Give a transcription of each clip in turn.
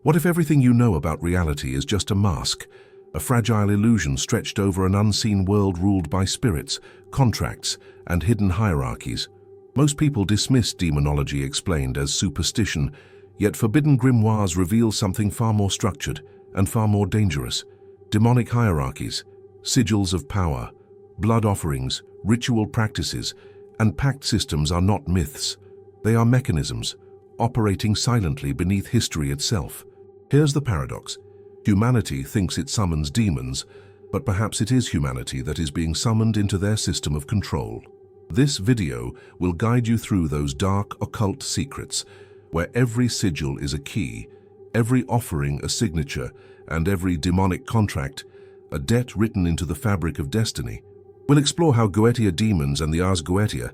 What if everything you know about reality is just a mask, a fragile illusion stretched over an unseen world ruled by spirits, contracts, and hidden hierarchies? Most people dismiss demonology explained as superstition, yet forbidden grimoires reveal something far more structured and far more dangerous. Demonic hierarchies, sigils of power, blood offerings, ritual practices, and pact systems are not myths. They are mechanisms, operating silently beneath history itself. Here's the paradox. Humanity thinks it summons demons, but perhaps it is humanity that is being summoned into their system of control. This video will guide you through those dark, occult secrets, where every sigil is a key, every offering a signature, and every demonic contract a debt written into the fabric of destiny. We'll explore how Goetia demons and the Ars Goetia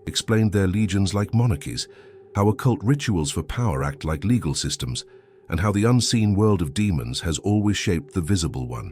explained their legions like monarchies, how occult rituals for power act like legal systems, and how the unseen world of demons has always shaped the visible one.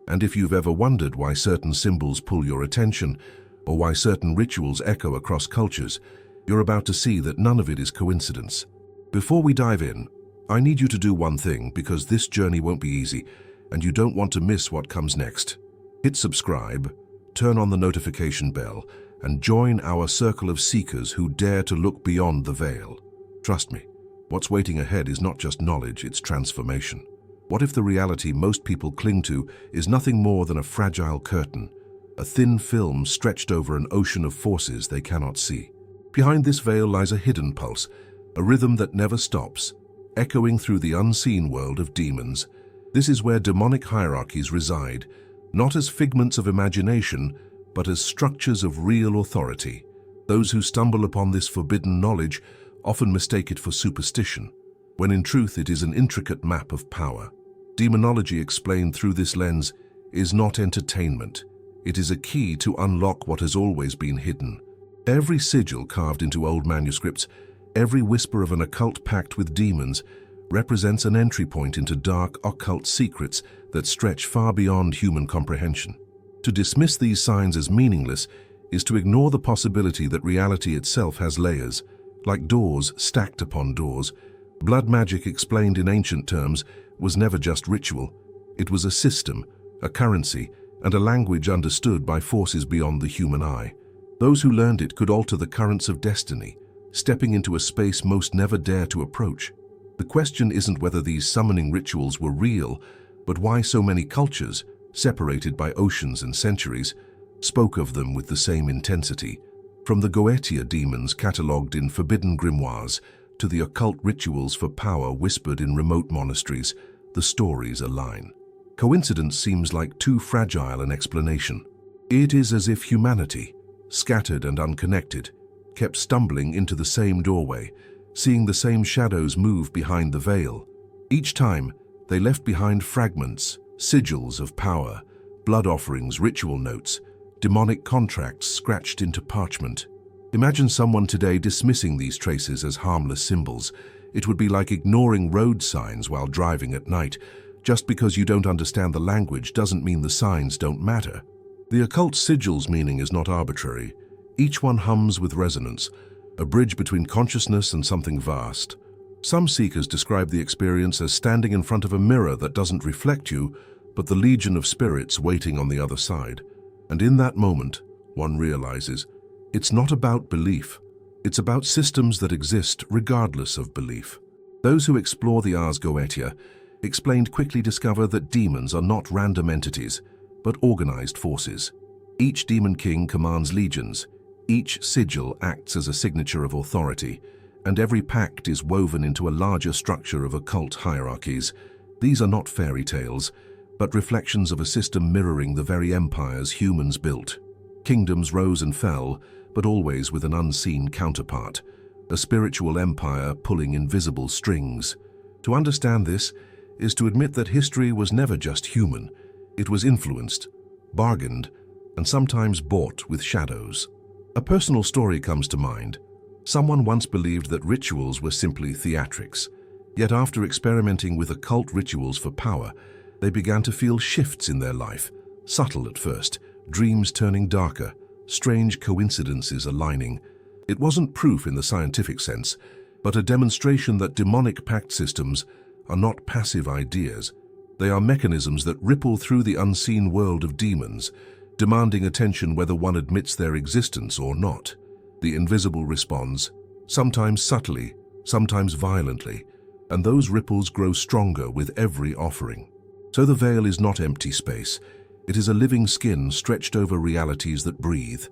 And if you've ever wondered why certain symbols pull your attention, or why certain rituals echo across cultures, you're about to see that none of it is coincidence. Before we dive in, I need you to do one thing, because this journey won't be easy, and you don't want to miss what comes next. Hit subscribe, turn on the notification bell, and join our circle of seekers who dare to look beyond the veil. Trust me, what's waiting ahead is not just knowledge, it's transformation. What if the reality most people cling to is nothing more than a fragile curtain, a thin film stretched over an ocean of forces they cannot see? Behind this veil lies a hidden pulse, a rhythm that never stops, echoing through the unseen world of demons. This is where demonic hierarchies reside, not as figments of imagination, but as structures of real authority. Those who stumble upon this forbidden knowledge often mistake it for superstition, when in truth it is an intricate map of power. Demonology explained through this lens is not entertainment. It is a key to unlock what has always been hidden. Every sigil carved into old manuscripts, every whisper of an occult pact with demons, represents an entry point into dark, occult secrets that stretch far beyond human comprehension. To dismiss these signs as meaningless is to ignore the possibility that reality itself has layers. Like doors stacked upon doors, blood magic explained in ancient terms was never just ritual. It was a system, a currency, and a language understood by forces beyond the human eye. Those who learned it could alter the currents of destiny, stepping into a space most never dare to approach. The question isn't whether these summoning rituals were real, but why so many cultures, separated by oceans and centuries, spoke of them with the same intensity. From the Goetia demons catalogued in forbidden grimoires to the occult rituals for power whispered in remote monasteries, the stories align. Coincidence seems like too fragile an explanation. It is as if humanity, scattered and unconnected, kept stumbling into the same doorway, seeing the same shadows move behind the veil. Each time, they left behind fragments, sigils of power, blood offerings, ritual notes, demonic contracts scratched into parchment. Imagine someone today dismissing these traces as harmless symbols. It would be like ignoring road signs while driving at night. Just because you don't understand the language doesn't mean the signs don't matter. The occult sigil's meaning is not arbitrary. Each one hums with resonance, a bridge between consciousness and something vast. Some seekers describe the experience as standing in front of a mirror that doesn't reflect you, but the legion of spirits waiting on the other side. And in that moment, one realizes, it's not about belief. It's about systems that exist regardless of belief. Those who explore the Ars Goetia explained quickly discover that demons are not random entities, but organized forces. Each demon king commands legions. Each sigil acts as a signature of authority, and every pact is woven into a larger structure of occult hierarchies. These are not fairy tales, but reflections of a system mirroring the very empires humans built. Kingdoms rose and fell, but always with an unseen counterpart, a spiritual empire pulling invisible strings. To understand this is to admit that history was never just human. It was influenced, bargained, and sometimes bought with shadows. A personal story comes to mind. Someone once believed that rituals were simply theatrics. Yet after experimenting with occult rituals for power, they began to feel shifts in their life, subtle at first, dreams turning darker, strange coincidences aligning. It wasn't proof in the scientific sense, but a demonstration that demonic pact systems are not passive ideas. They are mechanisms that ripple through the unseen world of demons, demanding attention whether one admits their existence or not. The invisible responds, sometimes subtly, sometimes violently, and those ripples grow stronger with every offering. So the veil is not empty space. It is a living skin stretched over realities that breathe,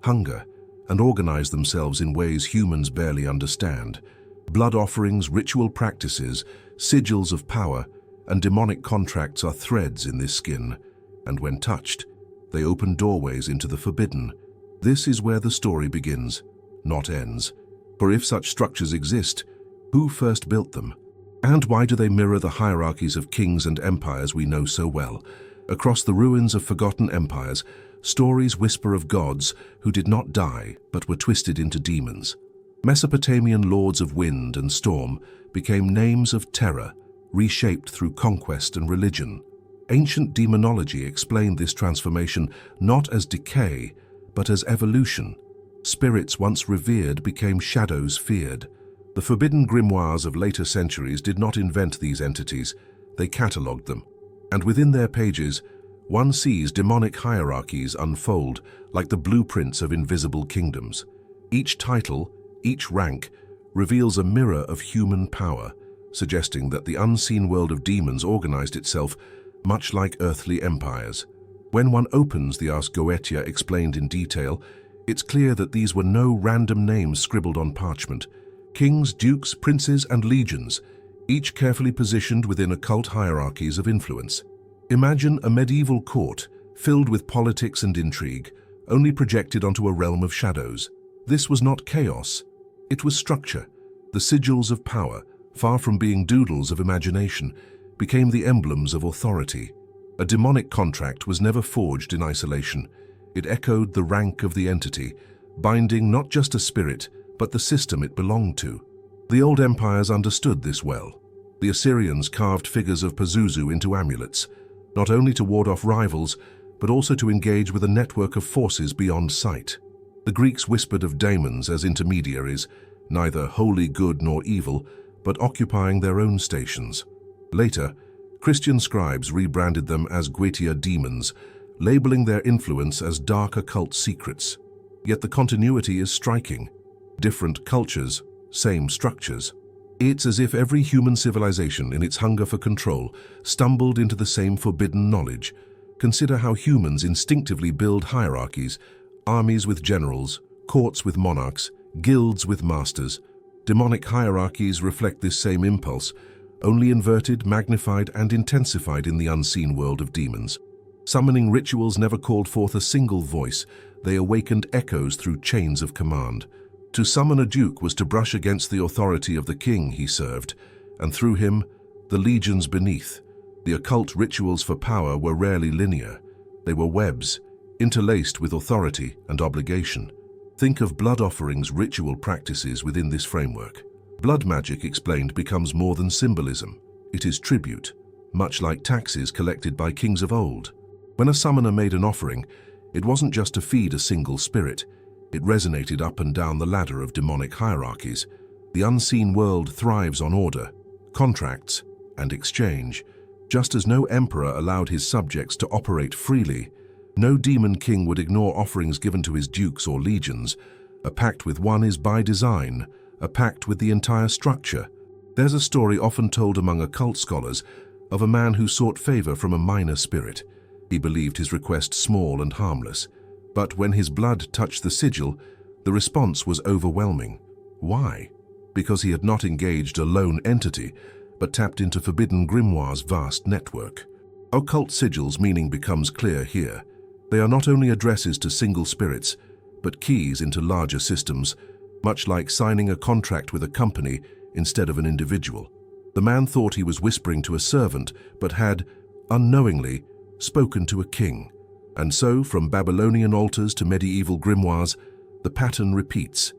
hunger, and organize themselves in ways humans barely understand. Blood offerings, ritual practices, sigils of power, and demonic contracts are threads in this skin, and when touched, they open doorways into the forbidden. This is where the story begins, not ends. For if such structures exist, who first built them? And why do they mirror the hierarchies of kings and empires we know so well? Across the ruins of forgotten empires, stories whisper of gods who did not die but were twisted into demons. Mesopotamian lords of wind and storm became names of terror, reshaped through conquest and religion. Ancient demonology explained this transformation not as decay, but as evolution. Spirits once revered became shadows feared. The forbidden grimoires of later centuries did not invent these entities, they catalogued them. And within their pages, one sees demonic hierarchies unfold like the blueprints of invisible kingdoms. Each title, each rank, reveals a mirror of human power, suggesting that the unseen world of demons organized itself much like earthly empires. When one opens the Ars Goetia explained in detail, it's clear that these were no random names scribbled on parchment. Kings, dukes, princes, and legions, each carefully positioned within occult hierarchies of influence. Imagine a medieval court filled with politics and intrigue, only projected onto a realm of shadows. This was not chaos, it was structure. The sigils of power, far from being doodles of imagination, became the emblems of authority. A demonic contract was never forged in isolation. It echoed the rank of the entity, binding not just a spirit, but the system it belonged to. The old empires understood this well. The Assyrians carved figures of Pazuzu into amulets, not only to ward off rivals, but also to engage with a network of forces beyond sight. The Greeks whispered of daemons as intermediaries, neither wholly good nor evil, but occupying their own stations. Later, Christian scribes rebranded them as Goetia demons, labeling their influence as dark occult secrets. Yet the continuity is striking. Different cultures, same structures. It's as if every human civilization, in its hunger for control, stumbled into the same forbidden knowledge. Consider how humans instinctively build hierarchies, armies with generals, courts with monarchs, guilds with masters. Demonic hierarchies reflect this same impulse, only inverted, magnified, and intensified in the unseen world of demons. Summoning rituals never called forth a single voice, they awakened echoes through chains of command. To summon a duke was to brush against the authority of the king he served, and through him, the legions beneath. The occult rituals for power were rarely linear. They were webs, interlaced with authority and obligation. Think of blood offerings, ritual practices within this framework. Blood magic, explained, becomes more than symbolism. It is tribute, much like taxes collected by kings of old. When a summoner made an offering, it wasn't just to feed a single spirit. It resonated up and down the ladder of demonic hierarchies. The unseen world thrives on order, contracts, and exchange. Just as no emperor allowed his subjects to operate freely, no demon king would ignore offerings given to his dukes or legions. A pact with one is by design, a pact with the entire structure. There's a story often told among occult scholars of a man who sought favor from a minor spirit. He believed his request small and harmless. But when his blood touched the sigil, the response was overwhelming. Why? Because he had not engaged a lone entity, but tapped into forbidden grimoire's vast network. Occult sigils' meaning becomes clear here. They are not only addresses to single spirits, but keys into larger systems, much like signing a contract with a company instead of an individual. The man thought he was whispering to a servant, but had, unknowingly, spoken to a king. And so, from Babylonian altars to medieval grimoires, the pattern repeats.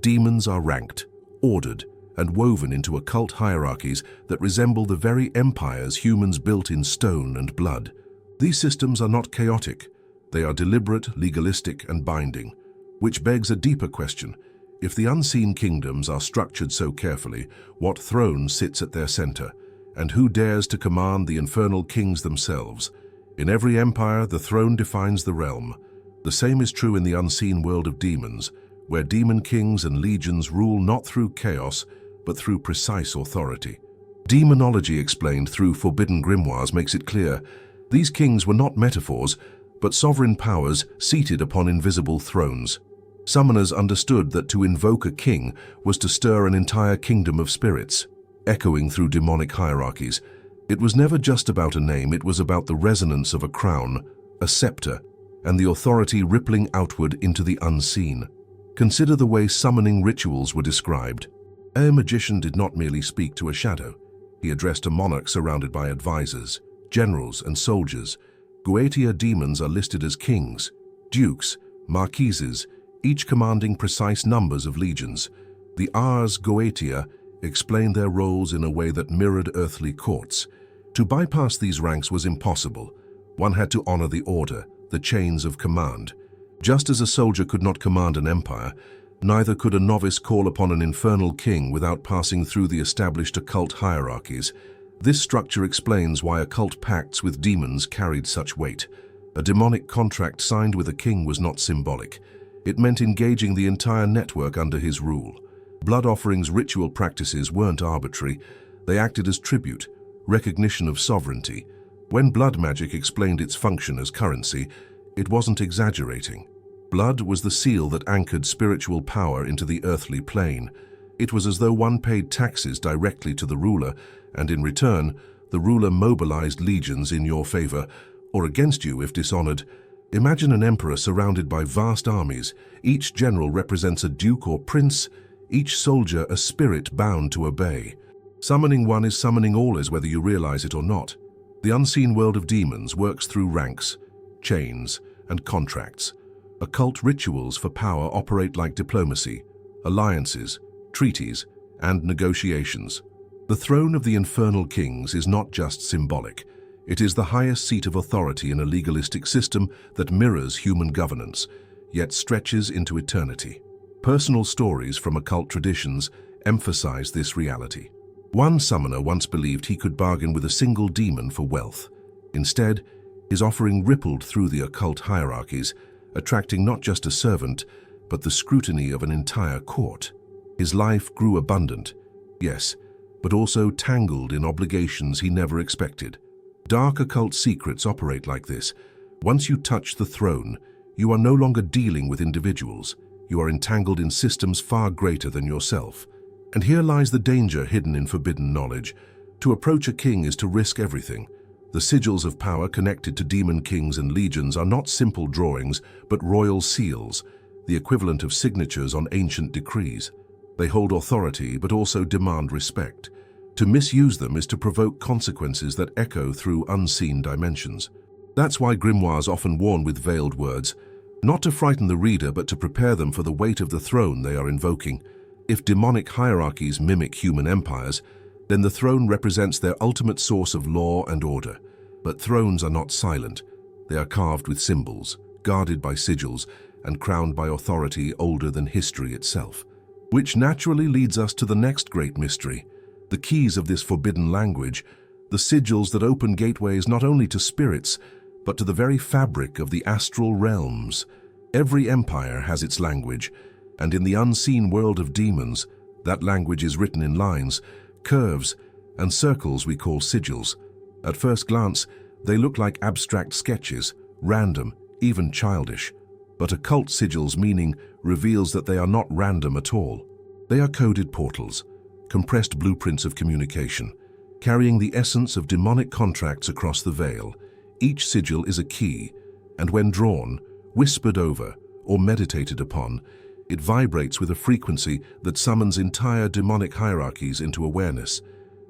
Demons are ranked, ordered, and woven into occult hierarchies that resemble the very empires humans built in stone and blood. These systems are not chaotic. They are deliberate, legalistic, and binding, which begs a deeper question. If the unseen kingdoms are structured so carefully, what throne sits at their center? And who dares to command the infernal kings themselves? In every empire, the throne defines the realm. The same is true in the unseen world of demons, where demon kings and legions rule not through chaos, but through precise authority. Demonology, explained through forbidden grimoires, makes it clear these kings were not metaphors, but sovereign powers seated upon invisible thrones. Summoners understood that to invoke a king was to stir an entire kingdom of spirits, echoing through demonic hierarchies. It was never just about a name, it was about the resonance of a crown, a scepter, and the authority rippling outward into the unseen. Consider the way summoning rituals were described. A magician did not merely speak to a shadow. He addressed a monarch surrounded by advisors, generals, and soldiers. Goetia demons are listed as kings, dukes, marquises, each commanding precise numbers of legions. The Ars Goetia explained their roles in a way that mirrored earthly courts. To bypass these ranks was impossible. One had to honor the order, the chains of command. Just as a soldier could not command an empire, neither could a novice call upon an infernal king without passing through the established occult hierarchies. This structure explains why occult pacts with demons carried such weight. A demonic contract signed with a king was not symbolic. It meant engaging the entire network under his rule. Blood offerings, ritual practices weren't arbitrary. They acted as tribute, recognition of sovereignty. When blood magic explained its function as currency, it wasn't exaggerating. Blood was the seal that anchored spiritual power into the earthly plane. It was as though one paid taxes directly to the ruler, and in return, the ruler mobilized legions in your favor, or against you if dishonored. Imagine an emperor surrounded by vast armies. Each general represents a duke or prince, each soldier a spirit bound to obey. Summoning one is summoning all, as whether you realize it or not. The unseen world of demons works through ranks, chains, and contracts. Occult rituals for power operate like diplomacy, alliances, treaties, and negotiations. The throne of the infernal kings is not just symbolic. It is the highest seat of authority in a legalistic system that mirrors human governance, yet stretches into eternity. Personal stories from occult traditions emphasize this reality. One summoner once believed he could bargain with a single demon for wealth. Instead, his offering rippled through the occult hierarchies, attracting not just a servant, but the scrutiny of an entire court. His life grew abundant, yes, but also tangled in obligations he never expected. Dark occult secrets operate like this. Once you touch the throne, you are no longer dealing with individuals. You are entangled in systems far greater than yourself. And here lies the danger hidden in forbidden knowledge. To approach a king is to risk everything. The sigils of power connected to demon kings and legions are not simple drawings, but royal seals, the equivalent of signatures on ancient decrees. They hold authority, but also demand respect. To misuse them is to provoke consequences that echo through unseen dimensions. That's why grimoires often warn with veiled words, not to frighten the reader, but to prepare them for the weight of the throne they are invoking. If demonic hierarchies mimic human empires, then the throne represents their ultimate source of law and order. But thrones are not silent. They are carved with symbols, guarded by sigils, and crowned by authority older than history itself. Which naturally leads us to the next great mystery, the keys of this forbidden language, the sigils that open gateways not only to spirits, but to the very fabric of the astral realms. Every empire has its language, and in the unseen world of demons, that language is written in lines, curves, and circles we call sigils. At first glance, they look like abstract sketches, random, even childish. But occult sigils' meaning reveals that they are not random at all. They are coded portals, compressed blueprints of communication, carrying the essence of demonic contracts across the veil. Each sigil is a key, and when drawn, whispered over, or meditated upon, it vibrates with a frequency that summons entire demonic hierarchies into awareness.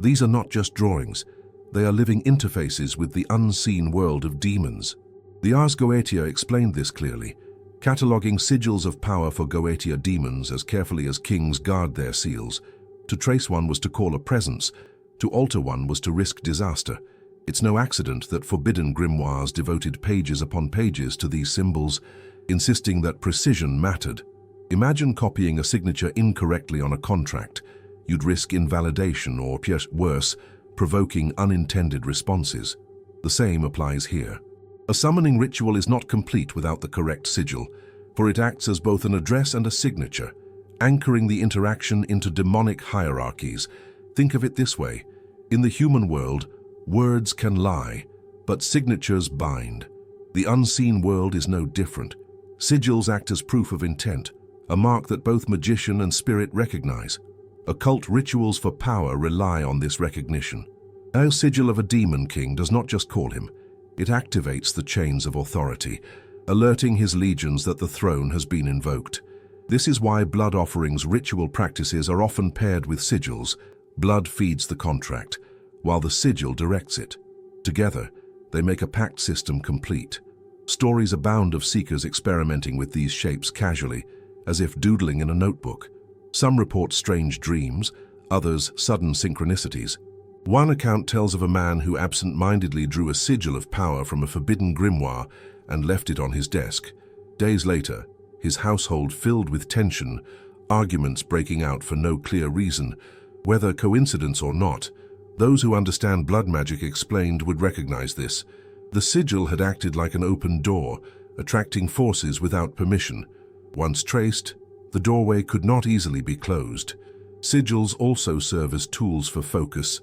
These are not just drawings. They are living interfaces with the unseen world of demons. The Ars Goetia explained this clearly, cataloging sigils of power for Goetia demons as carefully as kings guard their seals. To trace one was to call a presence. To alter one was to risk disaster. It's no accident that forbidden grimoires devoted pages upon pages to these symbols, insisting that precision mattered. Imagine copying a signature incorrectly on a contract. You'd risk invalidation or, worse, provoking unintended responses. The same applies here. A summoning ritual is not complete without the correct sigil, for it acts as both an address and a signature, anchoring the interaction into demonic hierarchies. Think of it this way. In the human world, words can lie, but signatures bind. The unseen world is no different. Sigils act as proof of intent, a mark that both magician and spirit recognize. Occult rituals for power rely on this recognition. A sigil of a demon king does not just call him, it activates the chains of authority, alerting his legions that the throne has been invoked. This is why blood offerings ritual practices are often paired with sigils. Blood feeds the contract, while the sigil directs it. Together, they make a pact system complete. Stories abound of seekers experimenting with these shapes casually, as if doodling in a notebook. Some report strange dreams, others sudden synchronicities. One account tells of a man who absent-mindedly drew a sigil of power from a forbidden grimoire and left it on his desk. Days later, his household filled with tension, arguments breaking out for no clear reason. Whether coincidence or not, those who understand blood magic explained would recognize this. The sigil had acted like an open door, attracting forces without permission. Once traced, the doorway could not easily be closed. Sigils also serve as tools for focus.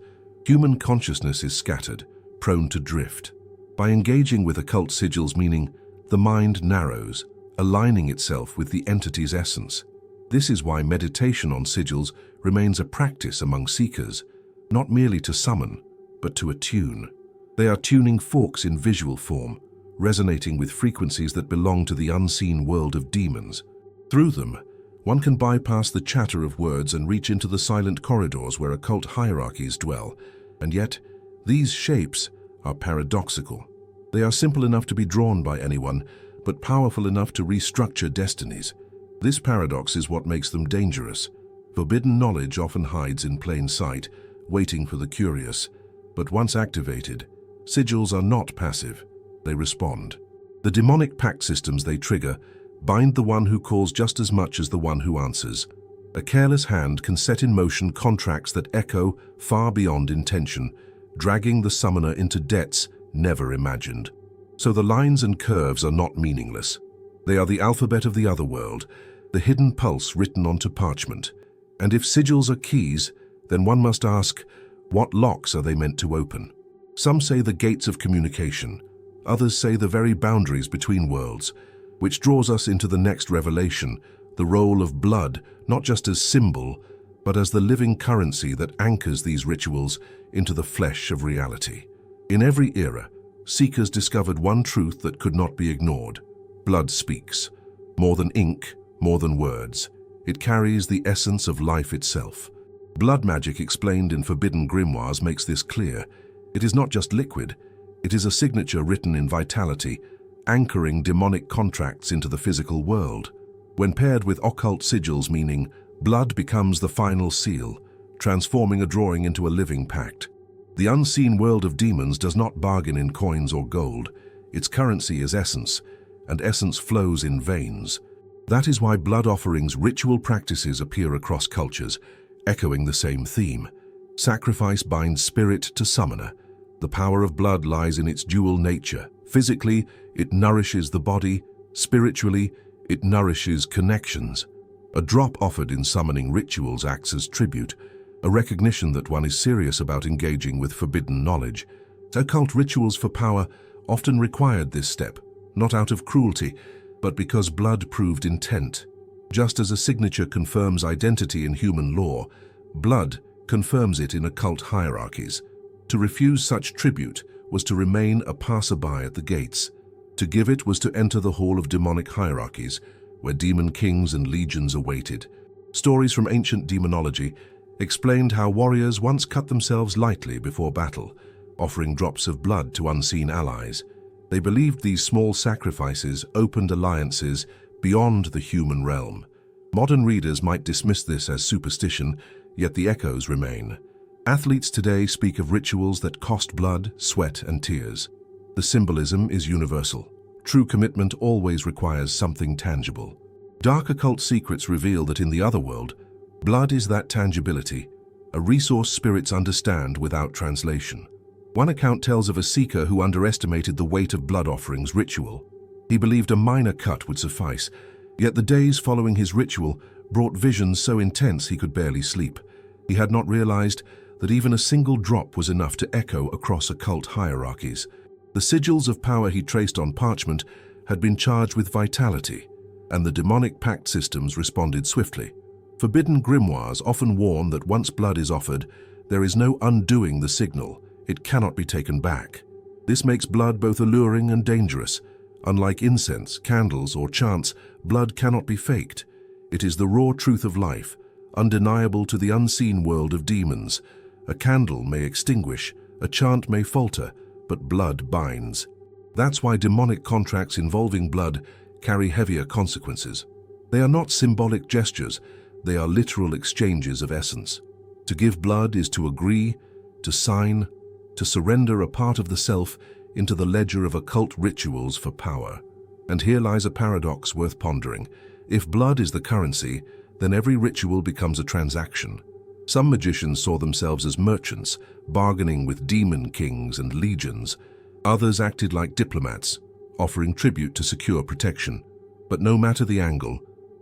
Human consciousness is scattered, prone to drift. By engaging with occult sigils, meaning the mind narrows, aligning itself with the entity's essence. This is why meditation on sigils remains a practice among seekers, not merely to summon, but to attune. They are tuning forks in visual form, resonating with frequencies that belong to the unseen world of demons. Through them, one can bypass the chatter of words and reach into the silent corridors where occult hierarchies dwell. And yet, these shapes are paradoxical. They are simple enough to be drawn by anyone, but powerful enough to restructure destinies. This paradox is what makes them dangerous. Forbidden knowledge often hides in plain sight, waiting for the curious. But once activated, sigils are not passive. They respond. The demonic pact systems they trigger bind the one who calls just as much as the one who answers. A careless hand can set in motion contracts that echo far beyond intention, dragging the summoner into depths never imagined. So the lines and curves are not meaningless. They are the alphabet of the other world, the hidden pulse written onto parchment. And if sigils are keys, then one must ask, what locks are they meant to open? Some say the gates of communication, others say the very boundaries between worlds, which draws us into the next revelation, the role of blood, not just as symbol, but as the living currency that anchors these rituals into the flesh of reality. In every era, seekers discovered one truth that could not be ignored. Blood speaks. More than ink, more than words. It carries the essence of life itself. Blood magic explained in forbidden grimoires makes this clear. It is not just liquid. It is a signature written in vitality, anchoring demonic contracts into the physical world. When paired with occult sigils, meaning blood becomes the final seal, transforming a drawing into a living pact. The unseen world of demons does not bargain in coins or gold. Its currency is essence, and essence flows in veins. That is why blood offerings ritual practices appear across cultures, echoing the same theme. Sacrifice binds spirit to summoner. The power of blood lies in its dual nature. Physically, it nourishes the body. Spiritually, it nourishes connections. A drop offered in summoning rituals acts as tribute, a recognition that one is serious about engaging with forbidden knowledge. Occult rituals for power often required this step, not out of cruelty, but because blood proved intent. Just as a signature confirms identity in human law, blood confirms it in occult hierarchies. To refuse such tribute was to remain a passerby at the gates. To give it was to enter the hall of demonic hierarchies, where demon kings and legions awaited. Stories from ancient demonology explained how warriors once cut themselves lightly before battle, offering drops of blood to unseen allies. They believed these small sacrifices opened alliances beyond the human realm. Modern readers might dismiss this as superstition, yet the echoes remain. Athletes today speak of rituals that cost blood, sweat, and tears. The symbolism is universal. True commitment always requires something tangible. Dark occult secrets reveal that in the other world, blood is that tangibility, a resource spirits understand without translation. One account tells of a seeker who underestimated the weight of blood offerings ritual. He believed a minor cut would suffice, yet the days following his ritual brought visions so intense he could barely sleep. He had not realized that even a single drop was enough to echo across occult hierarchies. The sigils of power he traced on parchment had been charged with vitality, and the demonic pact systems responded swiftly. Forbidden grimoires often warn that once blood is offered, there is no undoing the signal. It cannot be taken back. This makes blood both alluring and dangerous. Unlike incense, candles, or chants, blood cannot be faked. It is the raw truth of life, undeniable to the unseen world of demons. A candle may extinguish, a chant may falter, but blood binds. That's why demonic contracts involving blood carry heavier consequences. They are not symbolic gestures, they are literal exchanges of essence. To give blood is to agree, to sign, to surrender a part of the self into the ledger of occult rituals for power. And here lies a paradox worth pondering. If blood is the currency, then every ritual becomes a transaction. Some magicians saw themselves as merchants, bargaining with demon kings and legions. Others acted like diplomats, offering tribute to secure protection. But no matter the angle,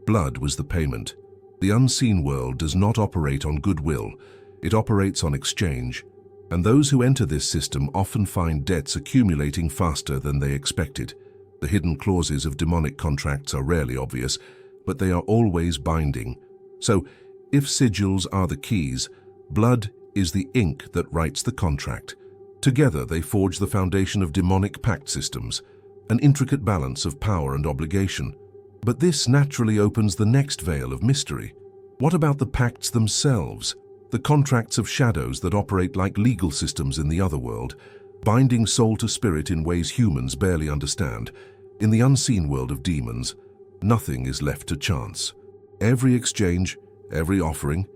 blood was the payment. The unseen world does not operate on goodwill, it operates on exchange. And those who enter this system often find debts accumulating faster than they expected. The hidden clauses of demonic contracts are rarely obvious, but they are always binding. So, if sigils are the keys, blood is the ink that writes the contract. Together they forge the foundation of demonic pact systems, an intricate balance of power and obligation. But this naturally opens the next veil of mystery. What about the pacts themselves? The contracts of shadows that operate like legal systems in the other world, binding soul to spirit in ways humans barely understand. In the unseen world of demons, nothing is left to chance. Every exchange, every offering,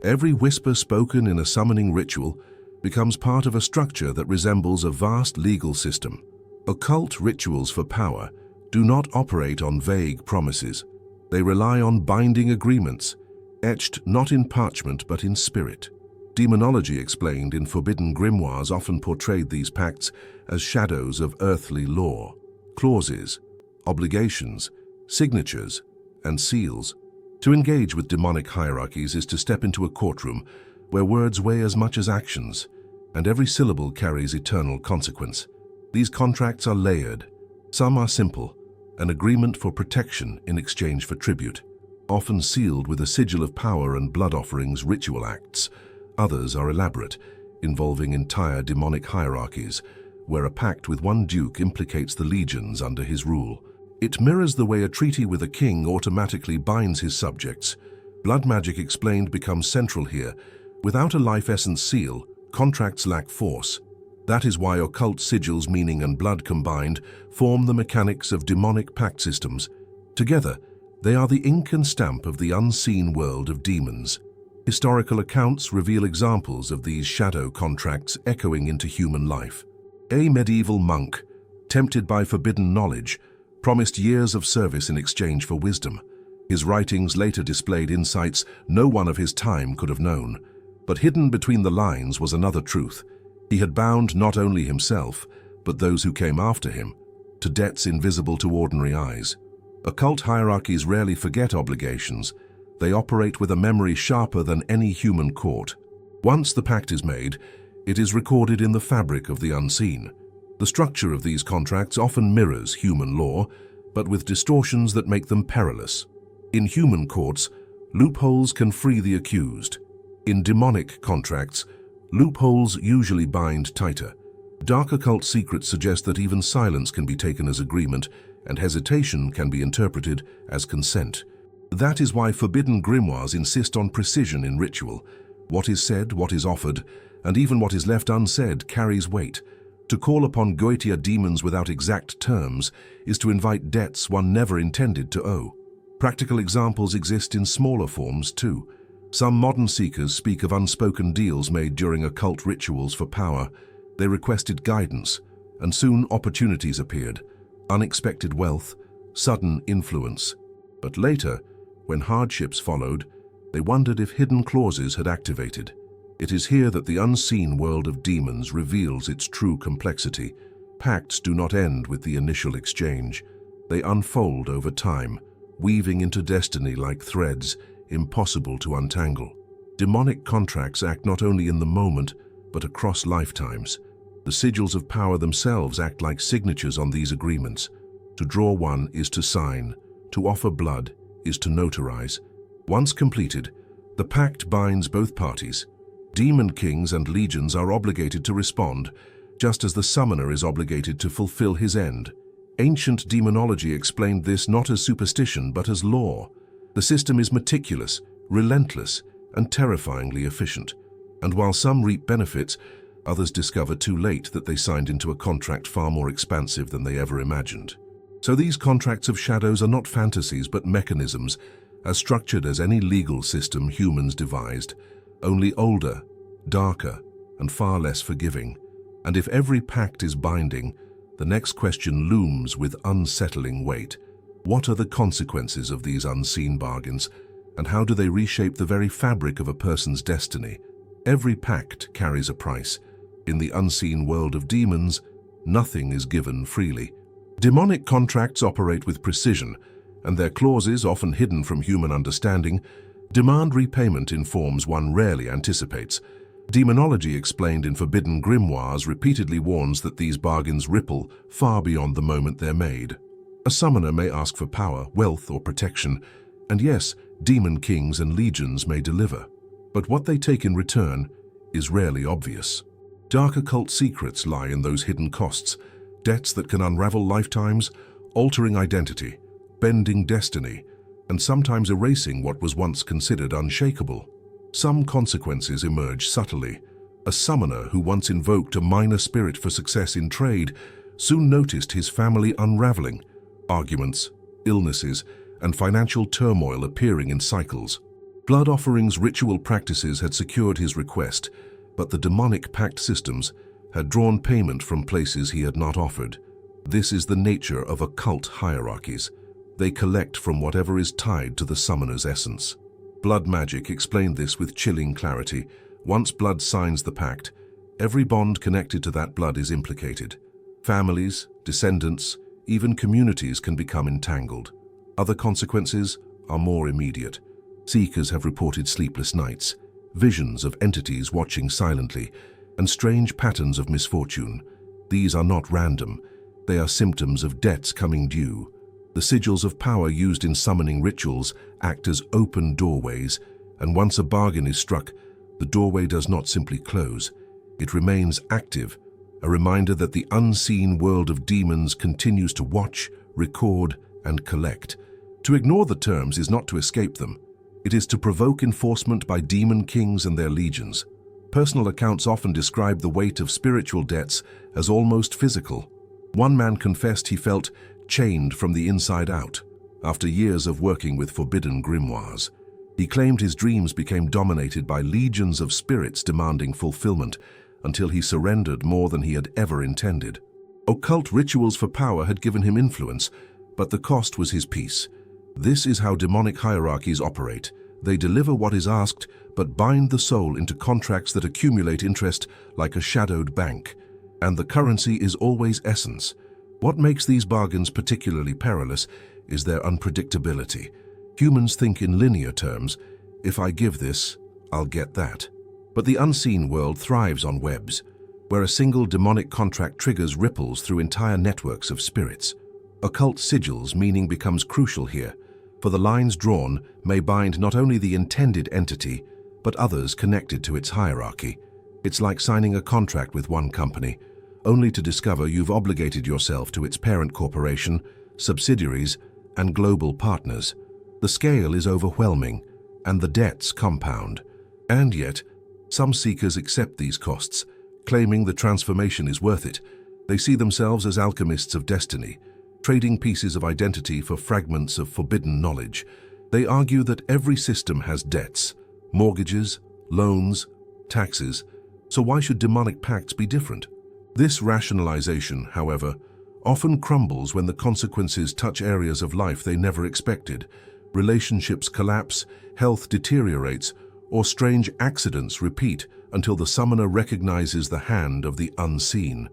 every whisper spoken in a summoning ritual becomes part of a structure that resembles a vast legal system. Occult rituals for power do not operate on vague promises. They rely on binding agreements, etched not in parchment but in spirit. Demonology explained in forbidden grimoires often portrayed these pacts as shadows of earthly law. Clauses, obligations, signatures, and seals. To engage with demonic hierarchies is to step into a courtroom where words weigh as much as actions, and every syllable carries eternal consequence. These contracts are layered. Some are simple, an agreement for protection in exchange for tribute, often sealed with a sigil of power and blood offerings ritual acts. Others are elaborate, involving entire demonic hierarchies, where a pact with one duke implicates the legions under his rule. It mirrors the way a treaty with a king automatically binds his subjects. Blood magic explained becomes central here. Without a life essence seal, contracts lack force. That is why occult sigils, meaning and blood combined, form the mechanics of demonic pact systems. Together, they are the ink and stamp of the unseen world of demons. Historical accounts reveal examples of these shadow contracts echoing into human life. A medieval monk, tempted by forbidden knowledge, promised years of service in exchange for wisdom. His writings later displayed insights no one of his time could have known. But hidden between the lines was another truth. He had bound not only himself, but those who came after him, to debts invisible to ordinary eyes. Occult hierarchies rarely forget obligations. They operate with a memory sharper than any human court. Once the pact is made, it is recorded in the fabric of the unseen. The structure of these contracts often mirrors human law, but with distortions that make them perilous. In human courts, loopholes can free the accused. In demonic contracts, loopholes usually bind tighter. Dark occult secrets suggest that even silence can be taken as agreement, and hesitation can be interpreted as consent. That is why forbidden grimoires insist on precision in ritual. What is said, what is offered, and even what is left unsaid carries weight. To call upon Goetia demons without exact terms is to invite debts one never intended to owe. Practical examples exist in smaller forms too. Some modern seekers speak of unspoken deals made during occult rituals for power. They requested guidance, and soon opportunities appeared. Unexpected wealth, sudden influence. But later, when hardships followed, they wondered if hidden clauses had activated. It is here that the unseen world of demons reveals its true complexity. Pacts do not end with the initial exchange. They unfold over time, weaving into destiny like threads, impossible to untangle. Demonic contracts act not only in the moment, but across lifetimes. The sigils of power themselves act like signatures on these agreements. To draw one is to sign. To offer blood is to notarize. Once completed, the pact binds both parties. Demon kings and legions are obligated to respond, just as the summoner is obligated to fulfill his end. Ancient demonology explained this not as superstition but as law. The system is meticulous, relentless, and terrifyingly efficient. And while some reap benefits, others discover too late that they signed into a contract far more expansive than they ever imagined. So these contracts of shadows are not fantasies but mechanisms, as structured as any legal system humans devised, only older, darker, and far less forgiving. And if every pact is binding, the next question looms with unsettling weight. What are the consequences of these unseen bargains, and how do they reshape the very fabric of a person's destiny? Every pact carries a price. In the unseen world of demons, nothing is given freely. Demonic contracts operate with precision, and their clauses, often hidden from human understanding, demand repayment in forms one rarely anticipates. Demonology, explained in forbidden grimoires, repeatedly warns that these bargains ripple far beyond the moment they're made. A summoner may ask for power, wealth, or protection, and yes, demon kings and legions may deliver. But what they take in return is rarely obvious. Dark occult secrets lie in those hidden costs, debts that can unravel lifetimes, altering identity, bending destiny, and sometimes erasing what was once considered unshakable. Some consequences emerge subtly. A summoner who once invoked a minor spirit for success in trade soon noticed his family unraveling, arguments, illnesses, and financial turmoil appearing in cycles. Blood offerings ritual practices had secured his request, but the demonic pact systems had drawn payment from places he had not offered. This is the nature of occult hierarchies. They collect from whatever is tied to the summoner's essence. Blood magic explained this with chilling clarity. Once blood signs the pact, every bond connected to that blood is implicated. Families, descendants, even communities can become entangled. Other consequences are more immediate. Seekers have reported sleepless nights, visions of entities watching silently, and strange patterns of misfortune. These are not random. They are symptoms of debts coming due. The sigils of power used in summoning rituals act as open doorways, and once a bargain is struck, the doorway does not simply close. It remains active, a reminder that the unseen world of demons continues to watch, record, and collect. To ignore the terms is not to escape them. It is to provoke enforcement by demon kings and their legions. Personal accounts often describe the weight of spiritual debts as almost physical. One man confessed he felt chained from the inside out after years of working with forbidden grimoires. He claimed his dreams became dominated by legions of spirits demanding fulfillment until he surrendered more than he had ever intended. Occult rituals for power had given him influence, but the cost was his peace. This is how demonic hierarchies operate. They deliver what is asked, but bind the soul into contracts that accumulate interest like a shadowed bank. And the currency is always essence. What makes these bargains particularly perilous is their unpredictability. Humans think in linear terms. If I give this, I'll get that. But the unseen world thrives on webs, where a single demonic contract triggers ripples through entire networks of spirits. Occult sigils meaning becomes crucial here, for the lines drawn may bind not only the intended entity, but others connected to its hierarchy. It's like signing a contract with one company, only to discover you've obligated yourself to its parent corporation, subsidiaries, and global partners. The scale is overwhelming, and the debts compound. And yet, some seekers accept these costs, claiming the transformation is worth it. They see themselves as alchemists of destiny, trading pieces of identity for fragments of forbidden knowledge. They argue that every system has debts, mortgages, loans, taxes, so why should demonic pacts be different? This rationalization, however, often crumbles when the consequences touch areas of life they never expected. Relationships collapse, health deteriorates, or strange accidents repeat until the summoner recognizes the hand of the unseen.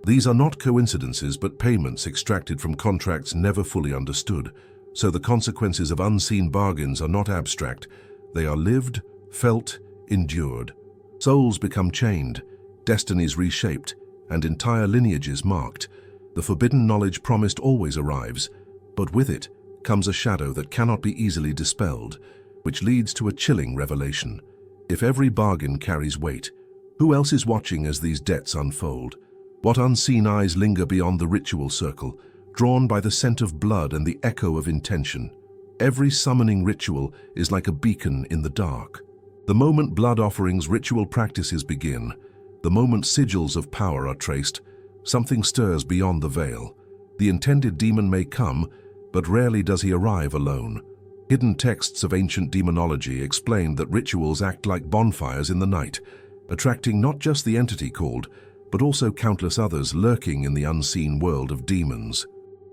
These are not coincidences but payments extracted from contracts never fully understood, so the consequences of unseen bargains are not abstract. They are lived, felt, endured. Souls become chained, destinies reshaped, and entire lineages marked. The forbidden knowledge promised always arrives, but with it comes a shadow that cannot be easily dispelled, which leads to a chilling revelation. If every bargain carries weight, who else is watching as these debts unfold? What unseen eyes linger beyond the ritual circle, drawn by the scent of blood and the echo of intention? Every summoning ritual is like a beacon in the dark. The moment blood offerings ritual practices begin, the moment sigils of power are traced, something stirs beyond the veil. The intended demon may come, but rarely does he arrive alone. Hidden texts of ancient demonology explain that rituals act like bonfires in the night, attracting not just the entity called, but also countless others lurking in the unseen world of demons.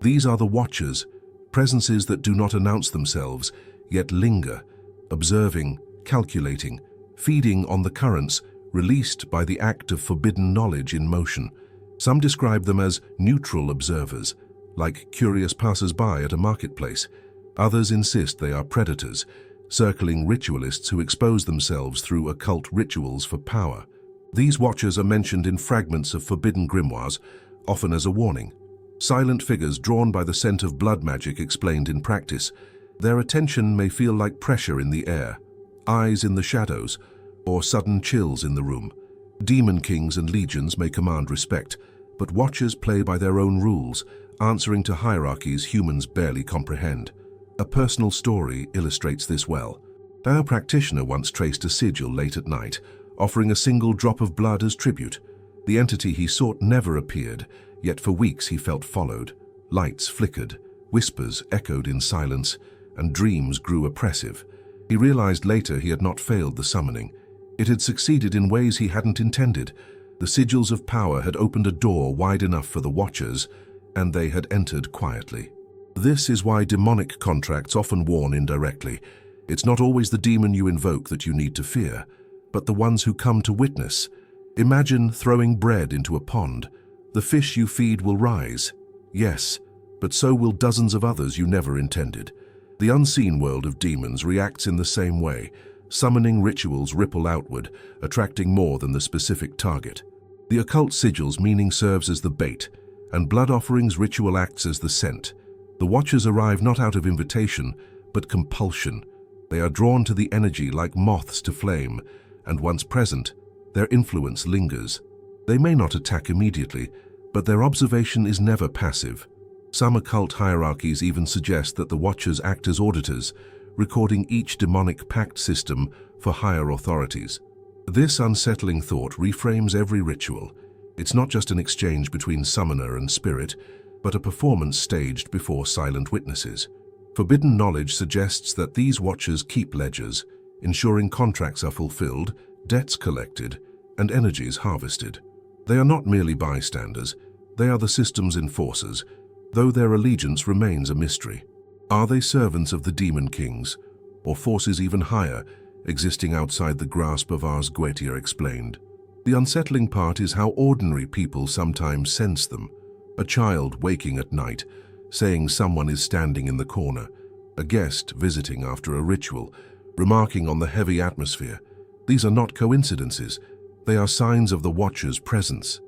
These are the Watchers, presences that do not announce themselves, yet linger, observing, calculating, feeding on the currents released by the act of forbidden knowledge in motion. Some describe them as neutral observers, like curious passers-by at a marketplace. Others insist they are predators, circling ritualists who expose themselves through occult rituals for power. These Watchers are mentioned in fragments of forbidden grimoires, often as a warning. Silent figures drawn by the scent of blood magic explained in practice. Their attention may feel like pressure in the air, eyes in the shadows, or sudden chills in the room. Demon kings and legions may command respect, but Watchers play by their own rules, answering to hierarchies humans barely comprehend. A personal story illustrates this well. Our practitioner once traced a sigil late at night, offering a single drop of blood as tribute. The entity he sought never appeared, yet for weeks he felt followed. Lights flickered, whispers echoed in silence, and dreams grew oppressive. He realized later he had not failed the summoning. It had succeeded in ways he hadn't intended. The sigils of power had opened a door wide enough for the Watchers, and they had entered quietly. This is why demonic contracts often warn indirectly. It's not always the demon you invoke that you need to fear, but the ones who come to witness. Imagine throwing bread into a pond. The fish you feed will rise, yes, but so will dozens of others you never intended. The unseen world of demons reacts in the same way. Summoning rituals ripple outward, attracting more than the specific target. The occult sigil's meaning serves as the bait, and blood offerings ritual acts as the scent. The Watchers arrive not out of invitation, but compulsion. They are drawn to the energy like moths to flame, and once present, their influence lingers. They may not attack immediately, but their observation is never passive. Some occult hierarchies even suggest that the Watchers act as auditors, recording each demonic pact system for higher authorities. This unsettling thought reframes every ritual. It's not just an exchange between summoner and spirit, but a performance staged before silent witnesses. Forbidden knowledge suggests that these Watchers keep ledgers, ensuring contracts are fulfilled, debts collected, and energies harvested. They are not merely bystanders, they are the system's enforcers, though their allegiance remains a mystery. Are they servants of the demon kings, or forces even higher, existing outside the grasp of Ars Goetia explained? The unsettling part is how ordinary people sometimes sense them. A child waking at night, saying someone is standing in the corner. A guest visiting after a ritual, remarking on the heavy atmosphere. These are not coincidences. They are signs of the Watcher's presence.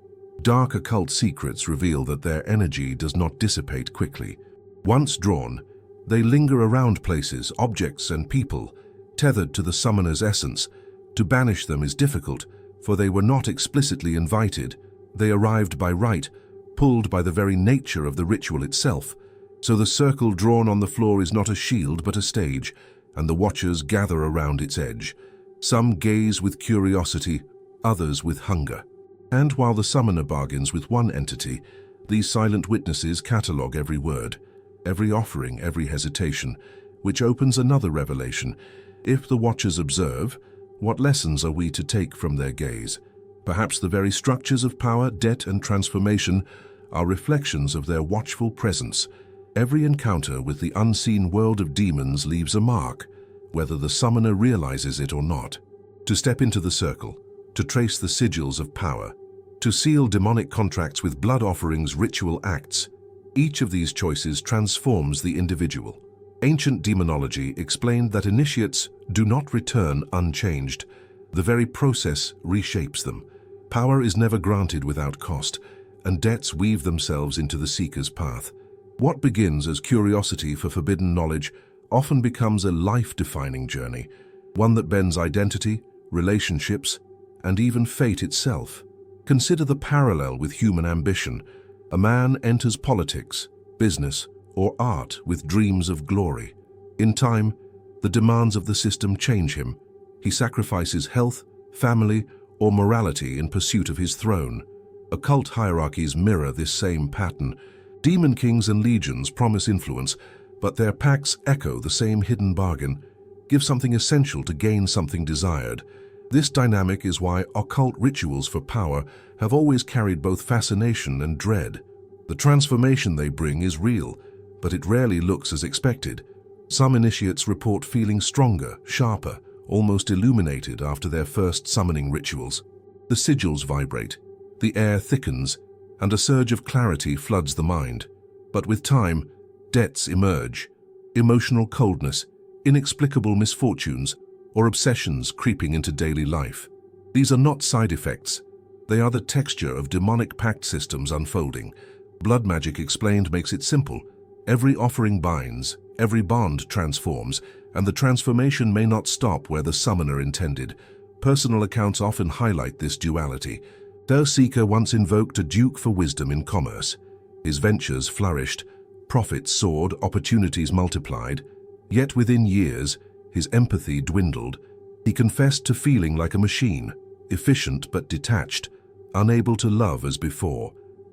Dark occult secrets reveal that their energy does not dissipate quickly. Once drawn, they linger around places, objects, and people, tethered to the summoner's essence. To banish them is difficult, for they were not explicitly invited. They arrived by right, pulled by the very nature of the ritual itself. So the circle drawn on the floor is not a shield but a stage, and the Watchers gather around its edge. Some gaze with curiosity, others with hunger. And while the summoner bargains with one entity, these silent witnesses catalogue every word, every offering, every hesitation, which opens another revelation. If the Watchers observe, what lessons are we to take from their gaze? Perhaps the very structures of power, debt, and transformation are reflections of their watchful presence. Every encounter with the unseen world of demons leaves a mark, whether the summoner realizes it or not. To step into the circle, to trace the sigils of power, to seal demonic contracts with blood offerings, ritual acts, each of these choices transforms the individual. Ancient demonology explained that initiates do not return unchanged. The very process reshapes them. Power is never granted without cost, and debts weave themselves into the seeker's path. What begins as curiosity for forbidden knowledge often becomes a life-defining journey, one that bends identity, relationships, and even fate itself. Consider the parallel with human ambition. A man enters politics, business, or art with dreams of glory. In time, the demands of the system change him. He sacrifices health, family, or morality in pursuit of his throne. Occult hierarchies mirror this same pattern. Demon kings and legions promise influence, but their pacts echo the same hidden bargain: give something essential to gain something desired. This dynamic is why occult rituals for power have always carried both fascination and dread. The transformation they bring is real, but it rarely looks as expected. Some initiates report feeling stronger, sharper, almost illuminated after their first summoning rituals. The sigils vibrate, the air thickens, and a surge of clarity floods the mind. But with time, debts emerge: emotional coldness, inexplicable misfortunes, or obsessions creeping into daily life. These are not side effects. They are the texture of demonic pact systems unfolding. Blood magic explained makes it simple. Every offering binds, every bond transforms, and the transformation may not stop where the summoner intended. Personal accounts often highlight this duality. Their seeker once invoked a duke for wisdom in commerce. His ventures flourished, profits soared, opportunities multiplied. Yet within years, his empathy dwindled. He confessed to feeling like a machine, efficient but detached, unable to love as before.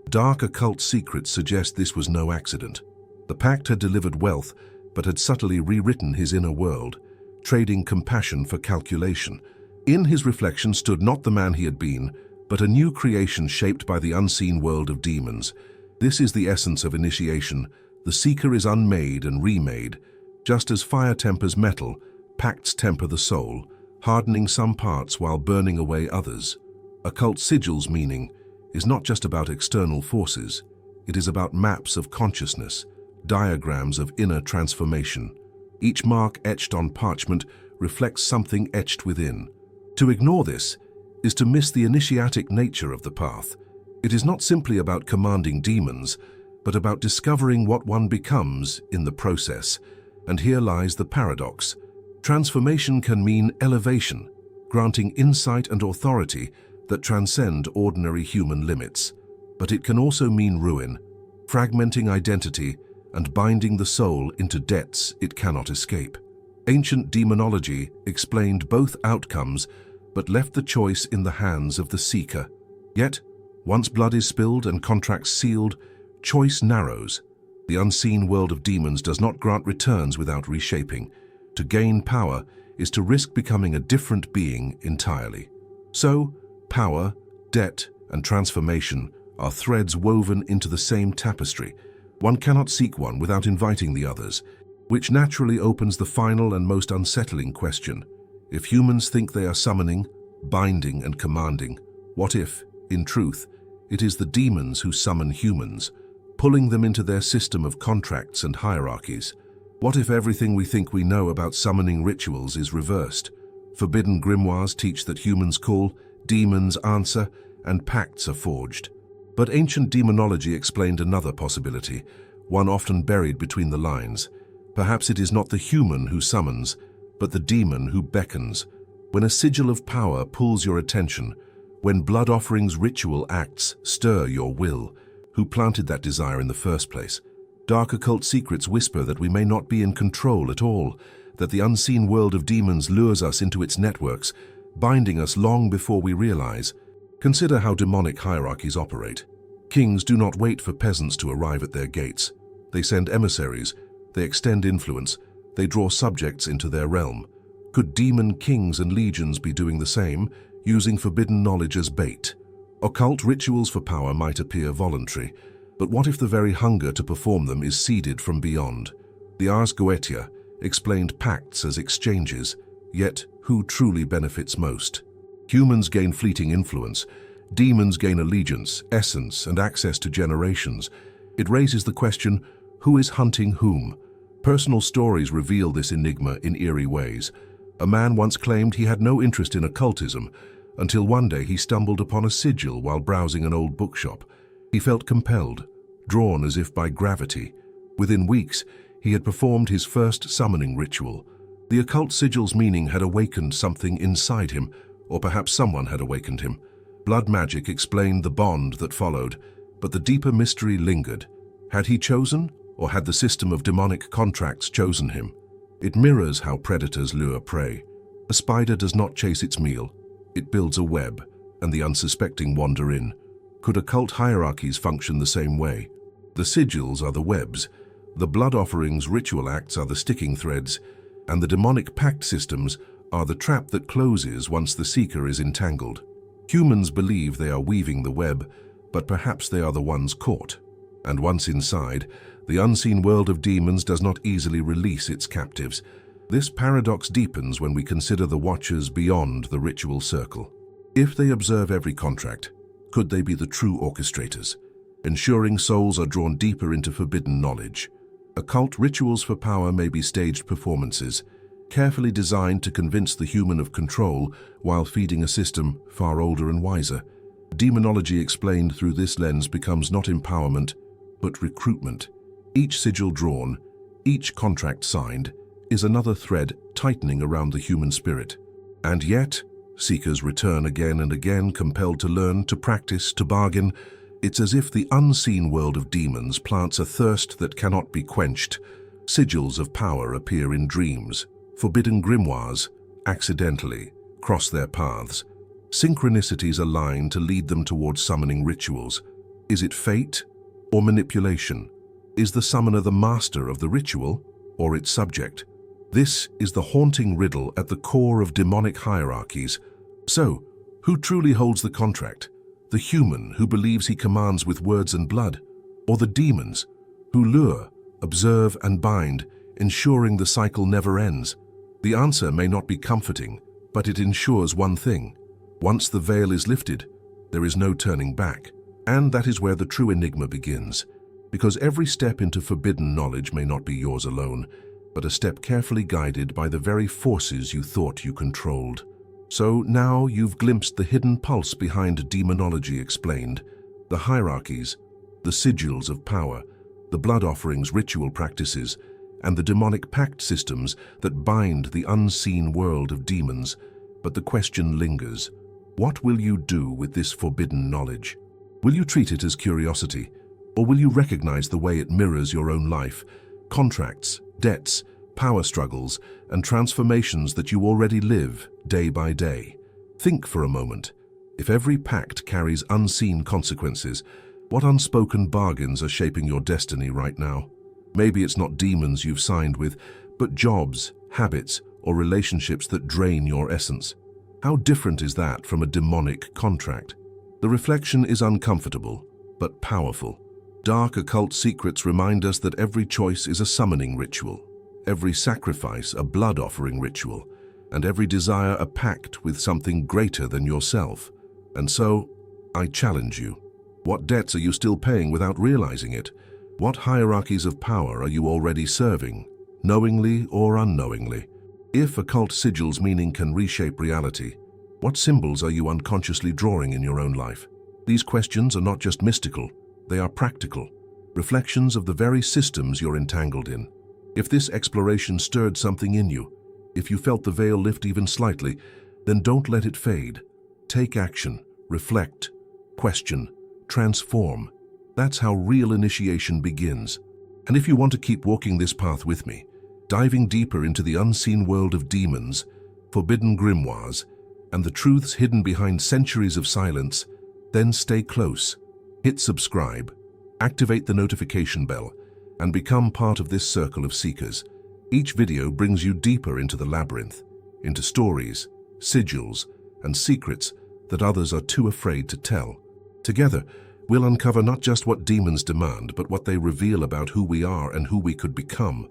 Dark occult secrets suggest this was no accident. The pact had delivered wealth, but had subtly rewritten his inner world, trading compassion for calculation. In his reflection stood not the man he had been, but a new creation shaped by the unseen world of demons. This is the essence of initiation. The seeker is unmade and remade. Just as fire tempers metal, pacts temper the soul, hardening some parts while burning away others. Occult sigils meaning is not just about external forces. It is about maps of consciousness, diagrams of inner transformation. Each mark etched on parchment reflects something etched within. To ignore this is to miss the initiatic nature of the path. It is not simply about commanding demons, but about discovering what one becomes in the process. And here lies the paradox. Transformation can mean elevation, granting insight and authority that transcend ordinary human limits. But it can also mean ruin, fragmenting identity and binding the soul into debts it cannot escape. Ancient demonology explained both outcomes, but left the choice in the hands of the seeker. Yet, once blood is spilled and contracts sealed, choice narrows. The unseen world of demons does not grant returns without reshaping. To gain power is to risk becoming a different being entirely. So, power, debt, and transformation are threads woven into the same tapestry. One cannot seek one without inviting the others, which naturally opens the final and most unsettling question. If humans think they are summoning, binding, and commanding, what if, in truth, it is the demons who summon humans, pulling them into their system of contracts and hierarchies? What if everything we think we know about summoning rituals is reversed? Forbidden grimoires teach that humans call, demons answer, and pacts are forged. But ancient demonology explained another possibility, one often buried between the lines. Perhaps it is not the human who summons, but the demon who beckons. When a sigil of power pulls your attention, when blood offerings, ritual acts stir your will, who planted that desire in the first place? Dark occult secrets whisper that we may not be in control at all, that the unseen world of demons lures us into its networks, binding us long before we realize. Consider how demonic hierarchies operate. Kings do not wait for peasants to arrive at their gates. They send emissaries, they extend influence, they draw subjects into their realm. Could demon kings and legions be doing the same, using forbidden knowledge as bait? Occult rituals for power might appear voluntary, but what if the very hunger to perform them is seeded from beyond? The Ars Goetia, explained pacts as exchanges, yet who truly benefits most? Humans gain fleeting influence, demons gain allegiance, essence, and access to generations. It raises the question, who is hunting whom? Personal stories reveal this enigma in eerie ways. A man once claimed he had no interest in occultism, until one day he stumbled upon a sigil while browsing an old bookshop. He felt compelled, drawn as if by gravity. Within weeks, he had performed his first summoning ritual. The occult sigil's meaning had awakened something inside him, or perhaps someone had awakened him. Blood magic explained the bond that followed, but the deeper mystery lingered. Had he chosen, or had the system of demonic contracts chosen him? It mirrors how predators lure prey. A spider does not chase its meal. It builds a web, and the unsuspecting wander in. Could occult hierarchies function the same way? The sigils are the webs, the blood offerings' ritual acts are the sticking threads, and the demonic pact systems are the trap that closes once the seeker is entangled. Humans believe they are weaving the web, but perhaps they are the ones caught. And once inside, the unseen world of demons does not easily release its captives. This paradox deepens when we consider the watchers beyond the ritual circle. If they observe every contract, could they be the true orchestrators, ensuring souls are drawn deeper into forbidden knowledge? Occult rituals for power may be staged performances, carefully designed to convince the human of control while feeding a system far older and wiser. Demonology explained through this lens becomes not empowerment, but recruitment. Each sigil drawn, each contract signed, is another thread tightening around the human spirit. And yet, seekers return again and again, compelled to learn, to practice, to bargain. It's as if the unseen world of demons plants a thirst that cannot be quenched. Sigils of power appear in dreams. Forbidden grimoires, accidentally, cross their paths. Synchronicities align to lead them towards summoning rituals. Is it fate or manipulation? Is the summoner the master of the ritual or its subject? This is the haunting riddle at the core of demonic hierarchies. So, who truly holds the contract? The human who believes he commands with words and blood, or the demons who lure, observe, and bind, ensuring the cycle never ends? The answer may not be comforting, but it ensures one thing. Once the veil is lifted, there is no turning back. And that is where the true enigma begins. Because every step into forbidden knowledge may not be yours alone, but a step carefully guided by the very forces you thought you controlled. So now you've glimpsed the hidden pulse behind Demonology Explained, the hierarchies, the sigils of power, the blood offerings, ritual practices, and the demonic pact systems that bind the unseen world of demons. But the question lingers. What will you do with this forbidden knowledge? Will you treat it as curiosity, or will you recognize the way it mirrors your own life, contracts, debts, power struggles, and transformations that you already live day by day? Think for a moment. If every pact carries unseen consequences, what unspoken bargains are shaping your destiny right now? Maybe it's not demons you've signed with, but jobs, habits, or relationships that drain your essence. How different is that from a demonic contract? The reflection is uncomfortable, but powerful. Dark occult secrets remind us that every choice is a summoning ritual, every sacrifice a blood offering ritual, and every desire a pact with something greater than yourself. And so, I challenge you. What debts are you still paying without realizing it? What hierarchies of power are you already serving, knowingly or unknowingly? If occult sigils' meaning can reshape reality, what symbols are you unconsciously drawing in your own life? These questions are not just mystical, they are practical, reflections of the very systems you're entangled in. If this exploration stirred something in you, if you felt the veil lift even slightly, then don't let it fade. Take action, reflect, question, transform. That's how real initiation begins. And if you want to keep walking this path with me, diving deeper into the unseen world of demons, forbidden grimoires, and the truths hidden behind centuries of silence, then stay close, hit subscribe, activate the notification bell, and become part of this circle of seekers. Each video brings you deeper into the labyrinth, into stories, sigils, and secrets that others are too afraid to tell. Together, we'll uncover not just what demons demand, but what they reveal about who we are and who we could become.